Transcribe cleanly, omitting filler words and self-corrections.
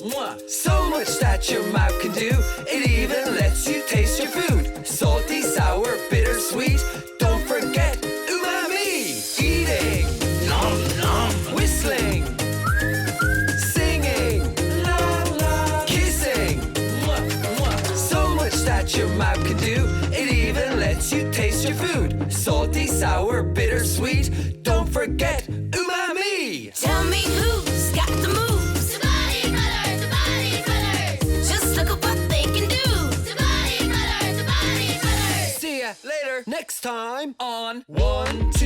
Mwah. So much that your mouth can do. It even lets you taste your food. Salty, sour, bitter, sweet. Don't forget umami. Eating, nom nom. Whistling, singing, la la. Kissing, mwah, mwah. So much that your mouth can do. It even lets you taste your food. Salty, sour, bitter, sweet. Don't forget umami. Tell me who's got the moves. Tabati brothers, Tabati brothers. Just look at what they can do. Tabati brothers, Tabati brothers. See ya later next time on 1, 2.